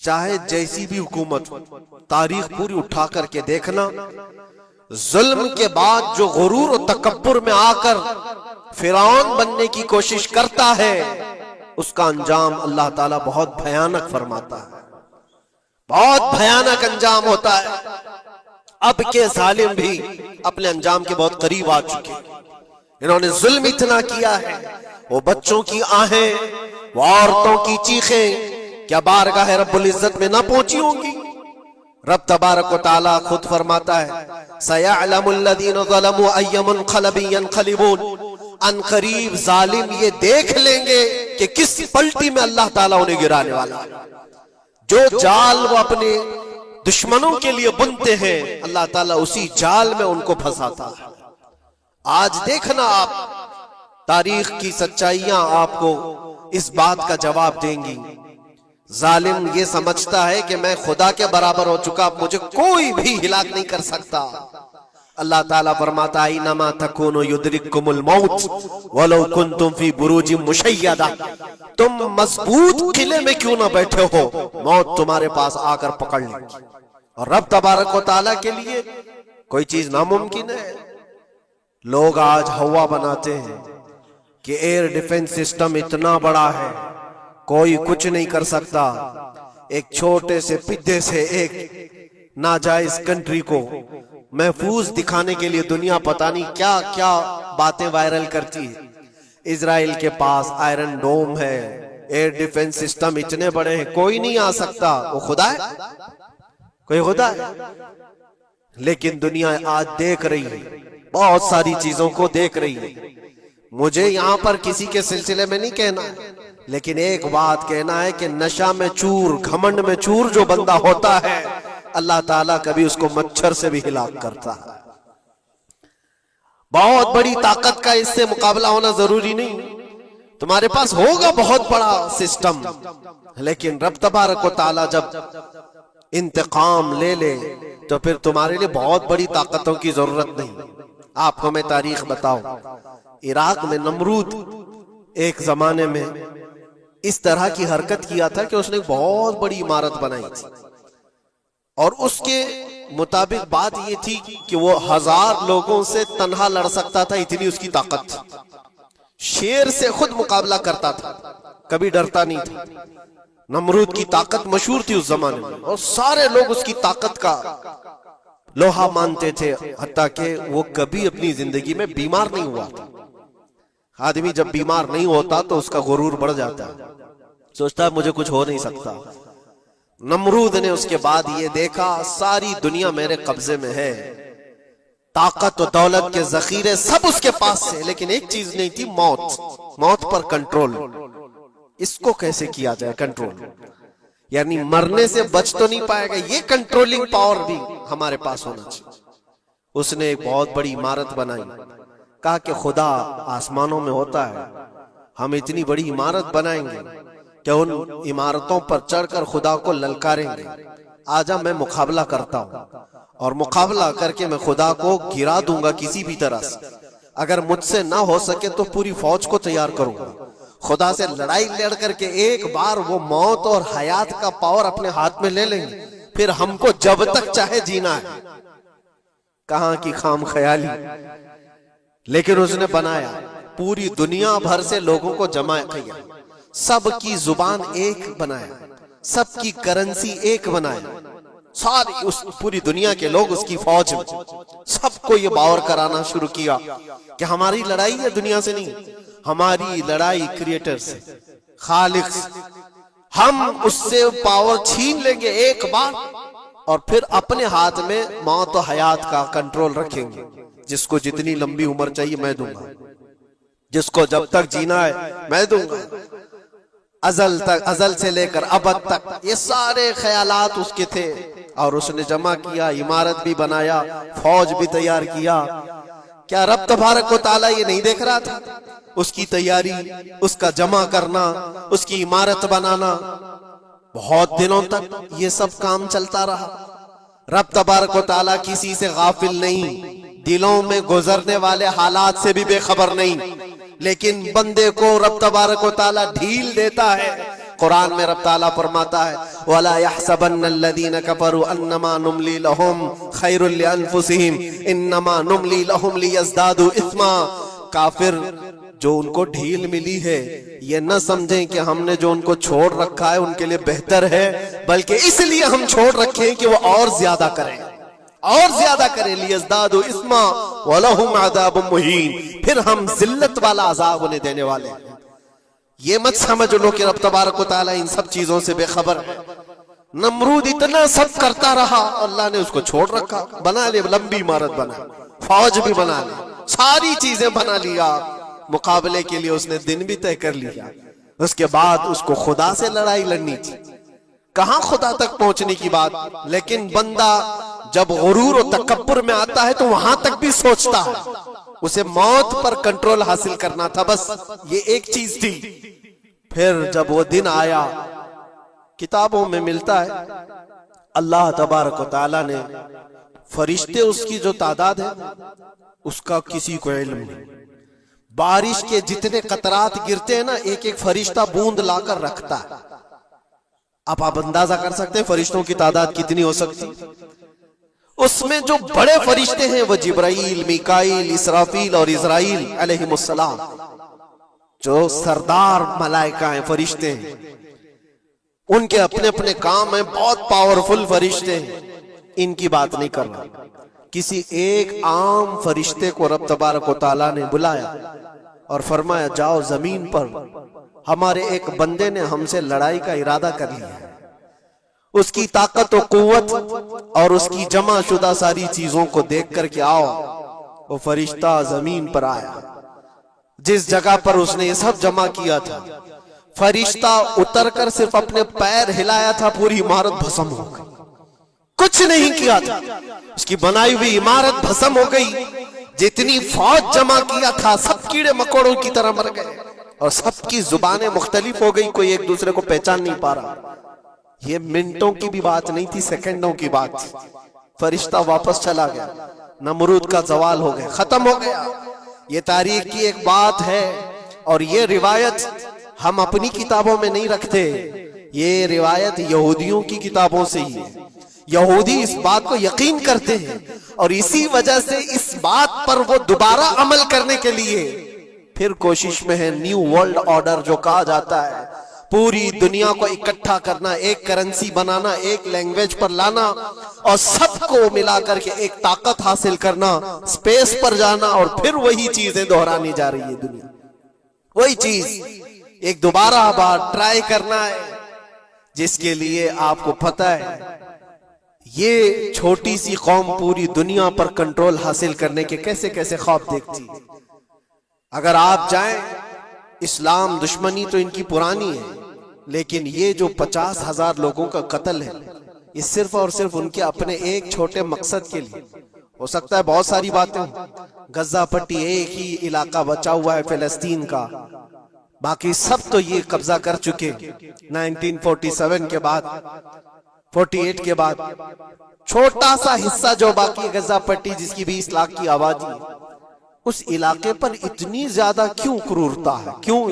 چاہے جیسی بھی حکومت ہو، تاریخ پوری اٹھا کر کے دیکھنا، ظلم کے بعد جو غرور و تکبر میں آ کر فرعون بننے کی کوشش کرتا ہے، اس کا انجام اللہ تعالیٰ بہت بھیانک فرماتا ہے، بہت بھیانک انجام ہوتا ہے۔ اب کے ظالم بھی اپنے انجام کے بہت قریب آ چکے، انہوں نے ظلم اتنا کیا ہے، وہ بچوں کی آہیں، وہ عورتوں کی چیخیں کیا بارگاہ رب العزت میں نہ پہنچی ہوں گی؟ رب تبارک و تعالیٰ خود فرماتا ہے سَيَعْلَمُ الَّذِينَ ظَلَمُوا أَيَّ مُنْقَلَبٍ يَنْقَلِبُونَ، ان قریب ظالم یہ دیکھ لیں گے کہ کس پلٹی میں اللہ تعالیٰ انہیں گرانے والا ہے۔ جو جال وہ اپنے دشمنوں کے لیے بنتے ہیں، اللہ تعالیٰ اسی جال میں ان کو پھنساتا ہے۔ آج دیکھنا آپ تاریخ کی سچائیاں آپ کو اس بات کا جواب دیں گی۔ ظالم یہ سمجھتا ہے کہ میں خدا کے برابر ہو چکا، مجھے کوئی بھی ہلاک نہیں کر سکتا۔ اللہ تعالیٰ فرماتا ہے اینما تکونوا یدرککم الموت ولو کنتم فی بروج مشیدہ، تم مضبوط قلعے میں کیوں نہ بیٹھے ہو، موت تمہارے پاس آ کر پکڑ لے گی۔ اور رب تبارک و تعالیٰ کے لیے کوئی چیز ناممکن ہے۔ لوگ آج ہوا بناتے ہیں کہ ایئر ڈیفنس سسٹم اتنا بڑا ہے کوئی کچھ نہیں کر سکتا، ایک چھوٹے سے پدے سے ایک ناجائز کنٹری کو محفوظ دکھانے کے لیے دنیا پتہ نہیں کیا کیا باتیں وائرل کرتی ہے۔ اسرائیل کے پاس آئرن ڈوم ہے، ایئر ڈیفنس سسٹم اتنے بڑے ہیں، کوئی نہیں آ سکتا۔ وہ خدا ہے؟ کوئی خدا ہے؟ لیکن دنیا آج دیکھ رہی ہے، بہت ساری چیزوں کو دیکھ رہی ہے۔ مجھے یہاں پر کسی کے سلسلے میں نہیں کہنا ہے، لیکن ایک بات کہنا ہے کہ نشہ میں چور، گھمنڈ میں چور جو بندہ ہوتا ہے، اللہ تعالیٰ کبھی اس کو مچھر سے بھی ہلاک کرتا ہے۔ بہت بڑی طاقت کا اس سے مقابلہ ہونا ضروری نہیں، تمہارے پاس ہوگا بہت بڑا سسٹم، لیکن رب تبارک و تعالیٰ جب انتقام لے لے تو پھر تمہارے لیے بہت بڑی طاقتوں کی ضرورت نہیں۔ آپ کو میں تاریخ بتاؤں، عراق میں نمرود ایک زمانے میں اس طرح کی حرکت کیا تھا کہ اس نے بہت بڑی عمارت بنائی تھی، اور اس کے مطابق بات یہ تھی کہ وہ 1000 لوگوں سے تنہا لڑ سکتا تھا، اتنی اس کی طاقت تھی۔ شیر سے خود مقابلہ کرتا تھا، کبھی ڈرتا نہیں تھا۔ نمرود کی طاقت مشہور تھی اس زمانے میں، اور سارے لوگ اس کی طاقت کا لوہا مانتے تھے، حتیٰ کہ وہ کبھی اپنی زندگی میں بیمار نہیں ہوا تھا۔ آدمی جب بیمار نہیں ہوتا تو اس کا غرور بڑھ جاتا ہے، سوچتا ہے مجھے کچھ ہو نہیں سکتا۔ نمرود نے اس کے بعد یہ دیکھا ساری دنیا میرے قبضے میں ہے، طاقت و دولت کے ذخیرے سب اس کے پاس سے، لیکن ایک چیز نہیں تھی، موت۔ موت پر کنٹرول، اس کو کیسے کیا جائے کنٹرول؟ یعنی مرنے سے بچ تو نہیں پائے گا، یہ کنٹرولنگ پاور بھی ہمارے پاس ہونا چاہیے۔ اس نے ایک بہت بڑی عمارت بنائی، کہا کہ خدا آسمانوں میں ہوتا ہے، ہم اتنی بڑی عمارت بنائیں گے کہ ان عمارتوں پر چڑھ کر خدا کو للکاریں گے۔ آجا میں مقابلہ کرتا ہوں، اور مقابلہ کر کے میں خدا کو گرا دوں گا کسی بھی طرح سے۔ اگر مجھ سے نہ ہو سکے تو پوری فوج کو تیار کروں گا، خدا سے لڑائی لڑ کر کے ایک بار وہ موت اور حیات کا پاور اپنے ہاتھ میں لے لیں گے، پھر ہم کو جب تک چاہے جینا ہے۔ کہاں کی خام خیالی! لیکن اس نے بنایا، پوری دنیا بھر سے لوگوں کو جمع کیا، سب کی زبان ایک بنایا، سب کی کرنسی ایک بنایا، ساری اس پوری دنیا کے لوگ اس کی فوج میں، سب کو یہ باور کرانا شروع کیا کہ ہماری لڑائی ہے دنیا سے نہیں، ہماری لڑائی کریٹر سے، خالق سے۔ ہم اس سے پاور چھین لیں گے ایک بار، اور پھر اپنے ہاتھ میں موت و حیات کا کنٹرول رکھیں گے۔ جس کو جتنی لمبی عمر چاہیے میں دوں گا، جس کو جب تک جینا ہے میں دوں گا، ازل تک، ازل سے لے کر ابد تک۔ یہ سارے خیالات اس کے تھے، اور اس نے جمع کیا، عمارت بھی بنایا، فوج بھی تیار کیا۔ کیا رب تبارک و تعالیٰ یہ نہیں دیکھ رہا تھا؟ اس کی تیاری، اس کا جمع کرنا، اس کی عمارت بنانا، بہت دنوں تک یہ سب کام چلتا رہا۔ رب تبارک و تعالیٰ کسی سے غافل نہیں، دلوں میں گزرنے والے حالات سے بھی بے خبر نہیں، لیکن بندے کو رب تبارک و تعالیٰ ڈھیل دیتا ہے، قرآن میں رب تعالیٰ فرماتا ہے وَلَا يَحْسَبَنَّ الَّذِينَ كَفَرُوا أَنَّمَا نُمْلِي لَهُمْ خَيْرٌ لِأَنفُسِهِمْ إِنَّمَا نُمْلِي لَهُمْ لِيَزْدَادُوا إِثْمًا. کافر جو ان کو ڈھیل ملی ہے یہ نہ سمجھیں کہ ہم نے جو ان کو چھوڑ رکھا ہے ان کے لیے بہتر ہے، بلکہ اس لیے ہم چھوڑ رکھے ہیں کہ وہ اور زیادہ کریں، اور زیادہ کریں. لیزدادوا اثما ولہم عذاب مہین، پھر ہم ذلت والا عذاب انہیں دینے والے ہیں. یہ مت سمجھ لو کہ رب تبارک و تعالیٰ ان سب چیزوں سے بے خبر ہے. نمرود اتنا سب کرتا رہا، اللہ نے اس کو چھوڑ رکھا. بنا لے لمبی عمارت، بنا فوج بھی بنا لی، ساری چیزیں بنا لیا، مقابلے کے لیے اس نے دن بھی طے کر لیا. اس کے بعد اس کو خدا سے لڑائی لڑنی تھی، کہاں خدا تک پہنچنے کی بات. لیکن بندہ جب غرور و تکبر میں آتا ہے تو وہاں تک بھی سوچتا ہے. اسے موت پر کنٹرول حاصل کرنا تھا، بس یہ ایک چیز تھی. پھر جب وہ دن آیا، کتابوں میں ملتا ہے اللہ تبارک و تعالیٰ نے فرشتے اس کی جو تعداد ہے اس کا کسی کو علم نہیں. بارش کے جتنے قطرات گرتے ہیں نا، ایک ایک فرشتہ بوند لا کر رکھتا ہے. اب آپ اندازہ کر سکتے ہیں فرشتوں کی تعداد کتنی ہو سکتی. اس میں جو بڑے فرشتے ہیں وہ جبرائیل، میکائیل، اسرافیل اور اسرائیل علیہم السلام، جو سردار ملائکہ ہیں، فرشتے ہیں. ان کے اپنے اپنے کام ہیں، بہت پاورفل فرشتے ہیں. ان کی بات نہیں کر رہا. کسی ایک عام فرشتے کو رب تبارک و تعالیٰ نے بلایا اور فرمایا جاؤ زمین پر، ہمارے ایک بندے نے ہم سے لڑائی کا ارادہ کر لیا ہے. اس کی طاقت و قوت اور اس کی جمع شدہ ساری چیزوں کو دیکھ کر کے آؤ. وہ فرشتہ زمین پر آیا. جس جگہ پر اس نے یہ سب جمع کیا تھا، فرشتہ اتر کر صرف اپنے پیر ہلایا تھا، پوری عمارت بھسم ہو گئی. کچھ نہیں کیا تھا، اس کی بنائی ہوئی عمارت بھسم ہو گئی. جتنی فوج جمع کیا تھا سب کیڑے مکوڑوں کی طرح مر گئے، اور سب کی زبانیں مختلف ہو گئی، کوئی ایک دوسرے کو پہچان نہیں پا رہا. یہ منٹوں کی بھی بات نہیں تھی، سیکنڈوں کی بات تھی. فرشتہ واپس چلا گیا، نمرود کا زوال ہو گیا، ختم ہو گیا. یہ تاریخ کی ایک بات ہے، اور یہ روایت ہم اپنی کتابوں میں نہیں رکھتے. یہ روایت یہودیوں کی کتابوں سے ہی ہے. یہودی اس بات کو یقین کرتے ہیں، اور اسی وجہ سے اس بات پر وہ دوبارہ عمل کرنے کے لیے پھر کوشش میں ہے. نیو ورلڈ آرڈر جو کہا جاتا ہے، پوری دنیا کو اکٹھا کرنا، ایک کرنسی بنانا، ایک لینگویج پر لانا، اور سب کو ملا کر کے ایک طاقت حاصل کرنا، سپیس پر جانا، اور پھر وہی چیزیں دہرانی جا رہی ہے. دنیا وہی چیز ایک دوبارہ بار ٹرائی کرنا ہے، جس کے لیے آپ کو پتہ ہے یہ چھوٹی سی قوم پوری دنیا پر کنٹرول حاصل کرنے کے کیسے کیسے خواب دیکھتی. اگر آپ جائیں، اسلام دشمنی تو ان کی پرانی ہے، لیکن یہ جو 50,000 لوگوں کا قتل ہے، یہ صرف اور صرف ان کے اپنے ایک چھوٹے مقصد کے لیے. ہو سکتا ہے بہت ساری باتیں ہوں، غزہ پٹی ایک ہی علاقہ بچا ہوا ہے فلسطین کا، باقی سب تو یہ قبضہ کر چکے. 1947 کے بعد، 48 کے بعد چھوٹا سا حصہ جو باقی غزہ پٹی جس کی 20 لاکھ کی آبادی، اس علاقے پر اتنی زیادہ کیوں کرورتا ہے؟ کیوں؟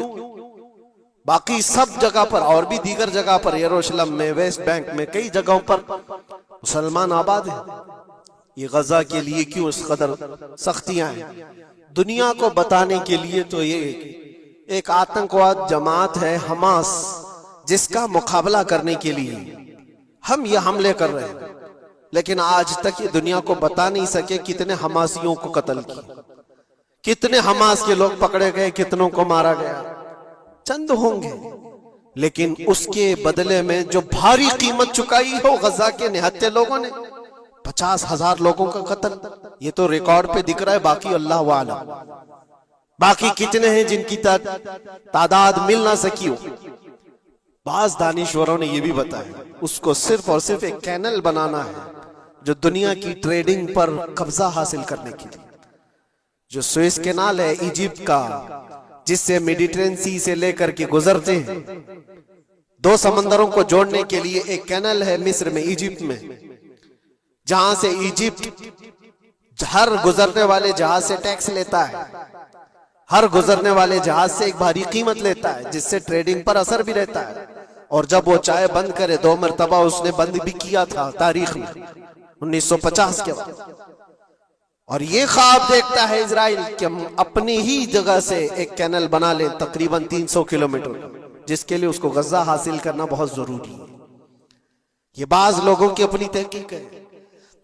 باقی سب جگہ پر اور بھی دیگر جگہ پر، یروشلم میں، ویسٹ بینک میں، کئی جگہوں پر مسلمان آباد ہیں. یہ غزہ کے لیے کیوں اس قدر سختیاں ہیں؟ دنیا کو بتانے کے لیے تو یہ ایک آتنکواد جماعت ہے حماس، جس کا مقابلہ کرنے کے لیے ہم یہ حملے کر رہے ہیں. لیکن آج تک یہ دنیا کو بتا نہیں سکے کتنے حماسیوں کو قتل کیا، کتنے حماس کے لوگ پکڑے گئے، کتنوں کو مارا گیا. چند ہوں گے، لیکن اس کے بدلے میں جو بھاری قیمت چکائی ہو غزہ کے نہتے لوگوں نے، 50,000 لوگوں کا قتل، یہ تو ریکارڈ پہ دکھ رہا ہے. باقی اللہ عالم، باقی کتنے ہیں جن کی تعداد مل نہ سکی ہو. بعض دانشوروں نے یہ بھی بتایا اس کو صرف اور صرف ایک کینل بنانا ہے جو دنیا کی ٹریڈنگ پر قبضہ حاصل کرنے کے لیے. جو سوئس کینال ہے ایجپٹ کا، جس سے میڈیٹرین سی سے لے کر کے گزرتے ہیں، 2 سمندروں کو جوڑنے کے لیے ایک کینل ہے مصر میں، ایجپٹ میں، جہاں سے ایجپٹ ہر گزرنے والے جہاز سے ٹیکس لیتا ہے، ہر گزرنے والے جہاز سے ایک بھاری قیمت لیتا ہے، جس سے ٹریڈنگ پر اثر بھی رہتا ہے. اور جب وہ چائے بند کرے 2 مرتبہ اس نے بند بھی کیا تھا تاریخ میں 1950 کے بعد. اور یہ خواب دیکھتا ہے اسرائیل کہ ہم اپنی ہی جگہ سے ایک کینل بنا لیں تقریباً 300 کلومیٹر، جس کے لیے اس کو غزہ حاصل کرنا بہت ضروری ہے. یہ بعض لوگوں کی اپنی تحقیق ہے.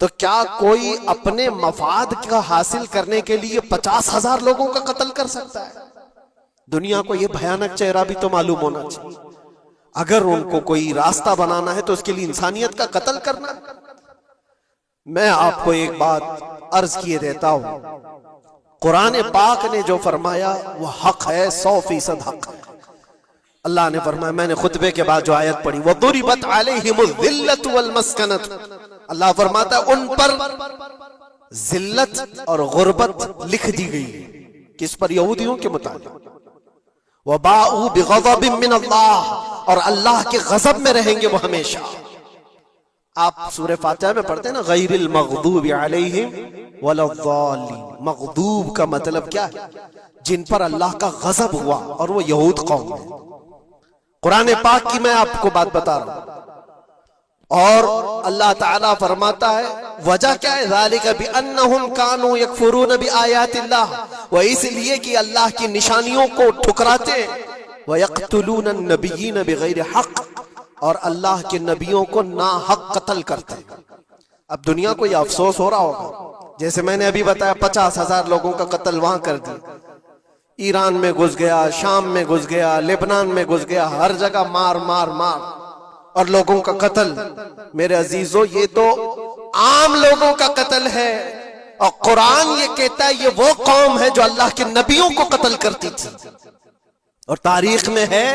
تو کیا کوئی اپنے مفاد کا حاصل کرنے کے لیے 50,000 لوگوں کا قتل کر سکتا ہے؟ دنیا کو یہ بھیانک چہرہ بھی تو معلوم ہونا چاہیے. اگر ان کو کوئی راستہ بنانا ہے تو اس کے لیے انسانیت کا قتل کرنا. میں آپ کو ایک بات عرض کیے دیتا ہوں، قرآن پاک نے جو فرمایا وہ حق ہے، 100% حق ہے. اللہ نے فرمایا، میں نے خطبے کے بعد جو آیت پڑھی وَضُرِبَتْ عَلَيْهِمُ الذِّلَّةُ وَالْمَسْكَنَةُ، اللہ فرماتا ہے ان پر ذلت اور غربت لکھ دی گئی. کس پر؟ یہودیوں کے متعلق. وَبَاءُوا بِغَضَبٍ مِّنَ اللَّهِ، اور اللہ کے غضب میں رہیں گے وہ ہمیشہ. آپ سورہ فاتحہ میں پڑھتے ہیں نا غیر المغضوب علیہم ولا الضالین. مغضوب کا مطلب کیا ہے؟ جن پر اللہ کا غضب ہوا، اور وہ یہود قوم ہے. قرآن پاک کی میں آپ کو بات بتا رہا ہوں. اور اللہ تعالیٰ فرماتا ہے وجہ کیا ہے؟ ذالک بانہم کانوا یکفرون بآیات اللہ، وہ اس لیے کہ اللہ کی نشانیوں کو ٹھکراتے. ویقتلون النبیین بغیر حق، اور اللہ کے نبیوں کو ناحق قتل کرتے. اب دنیا کو یہ افسوس ہو رہا ہوگا، جیسے میں نے ابھی بتایا 50,000 لوگوں کا قتل وہاں کر دیا. ایران میں گھس گیا، شام میں گھس گیا، لبنان میں گھس گیا، ہر جگہ مار مار مار اور لوگوں کا قتل. میرے عزیزو، یہ تو عام لوگوں کا قتل ہے. اور قرآن یہ کہتا ہے یہ وہ قوم ہے جو اللہ کے نبیوں کو قتل کرتی تھی. اور تاریخ میں ہے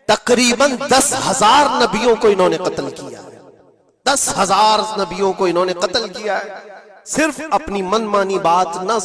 تقریباً 10,000 نبیوں کو انہوں نے قتل کیا ہے. 10,000 نبیوں کو انہوں نے قتل کیا ہے، صرف اپنی من مانی بات نہ